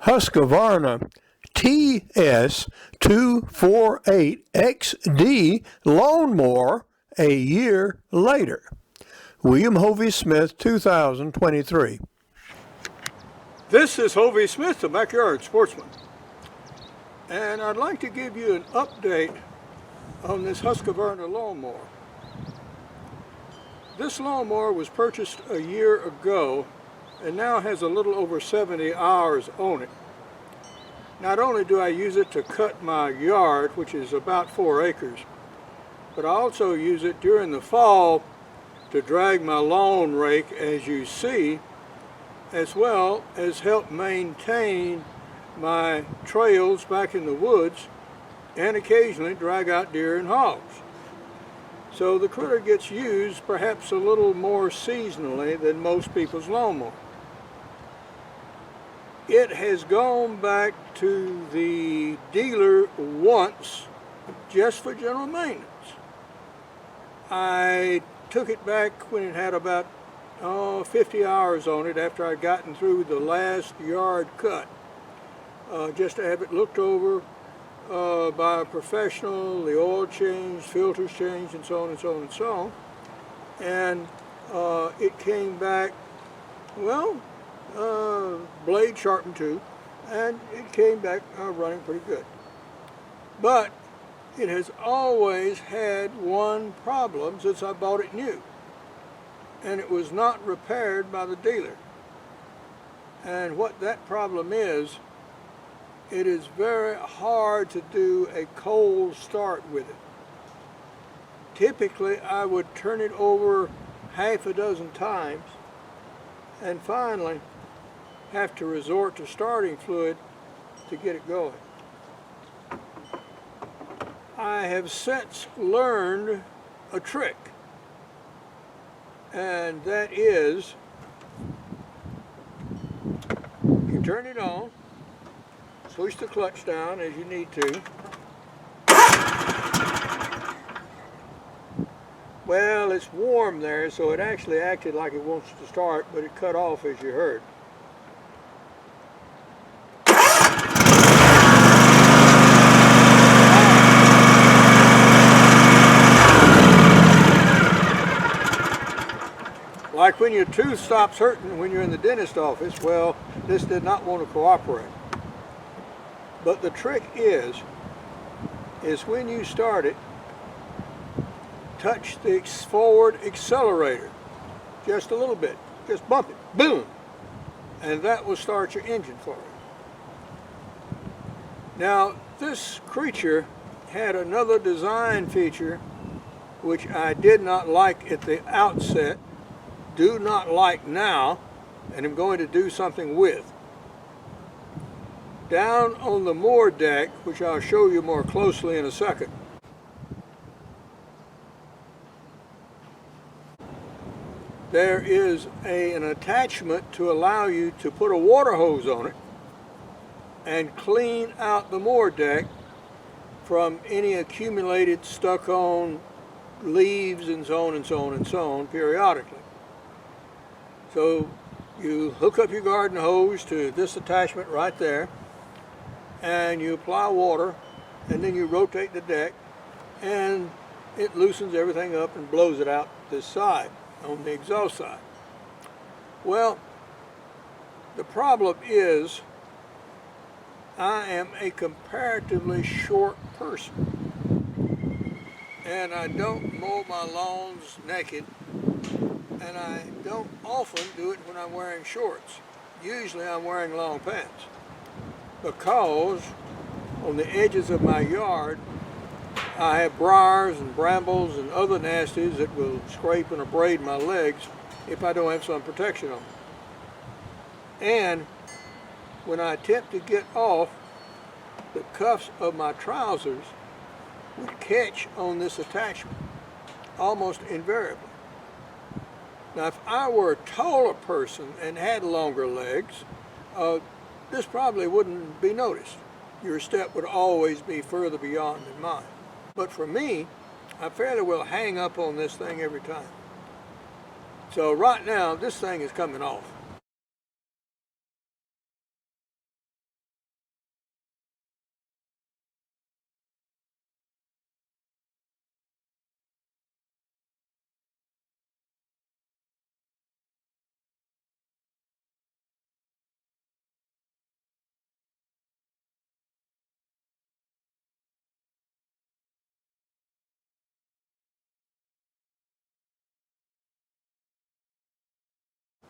Husqvarna TS246XD Lawnmower a year later. William Hovey Smith, 2023. This is Hovey Smith, the Backyard Sportsman, and I'd like to give you an update on this Husqvarna lawnmower. This lawnmower was purchased a year ago and now has a little over 70 hours on it. Not only do I use it to cut my yard, which is about 4 acres, but I also use it during the fall to drag my lawn rake, as you see, as well as help maintain my trails back in the woods and occasionally drag out deer and hogs. So the critter gets used perhaps a little more seasonally than most people's lawnmower. It has gone back to the dealer once just for general maintenance. I took it back when it had about 50 hours on it after I'd gotten through the last yard cut, just to have it looked over by a professional, the oil changed, filters changed, and so on and so on and so on. And it came back, well, blade sharpened too, and it came back running pretty good. But it has always had one problem since I bought it new, and it was not repaired by the dealer. And what that problem is, it is very hard to do a cold start with it. Typically, I would turn it over half a dozen times and finally have to resort to starting fluid to get it going. I have since learned a trick, and that is you turn it on, push the clutch down as you need to. Well, it's warm there, so it actually acted like it wants to start, but it cut off as you heard. Like when your tooth stops hurting when you're in the dentist office, well, this did not want to cooperate. But the trick is when you start it, touch the forward accelerator just a little bit, just bump it, boom, and that will start your engine for you. Now, this creature had another design feature which I did not like at the outset, do not like now, and I'm going to do something with. Down on the moor deck, which I'll show you more closely in a second, there is an attachment to allow you to put a water hose on it and clean out the moor deck from any accumulated stuck-on leaves and so on and so on and so on periodically. So you hook up your garden hose to this attachment right there, and you apply water, and then you rotate the deck, and it loosens everything up and blows it out this side, on the exhaust side. Well, the problem is I am a comparatively short person, and I don't mow my lawns naked, and I don't often do it when I'm wearing shorts. Usually I'm wearing long pants, because on the edges of my yard I have briars and brambles and other nasties that will scrape and abrade my legs if I don't have some protection on them. And when I attempt to get off, the cuffs of my trousers would catch on this attachment almost invariably. Now, if I were a taller person and had longer legs, this probably wouldn't be noticed. Your step would always be further beyond than mine. But for me, I fairly well hang up on this thing every time. So right now, this thing is coming off.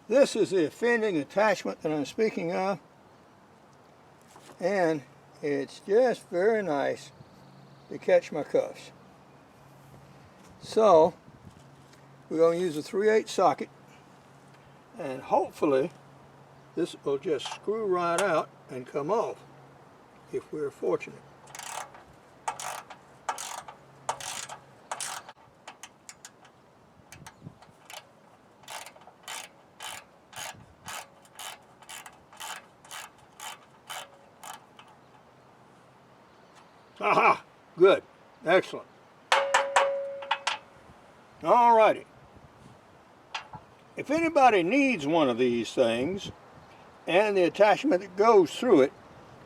This is the offending attachment that I'm speaking of, and it's just very nice to catch my cuffs. So we're going to use a 3/8 socket, and hopefully this will just screw right out and come off if we're fortunate. Aha! Good. Excellent. Alrighty. If anybody needs one of these things and the attachment that goes through it,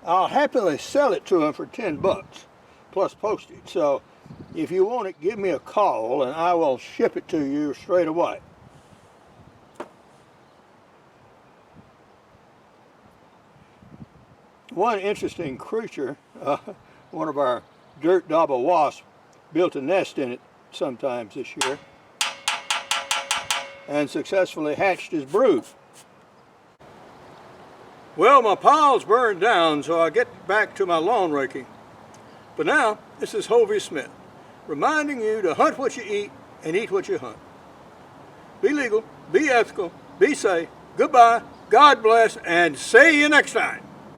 I'll happily sell it to them for 10 bucks plus postage. So if you want it, give me a call and I will ship it to you straight away. One interesting creature, one of our dirt dauber wasps built a nest in it sometimes this year and successfully hatched his brood. Well, my pile's burned down, so I get back to my lawn raking. But now, this is Hovey Smith, reminding you to hunt what you eat and eat what you hunt. Be legal, be ethical, be safe, goodbye, God bless, and see you next time.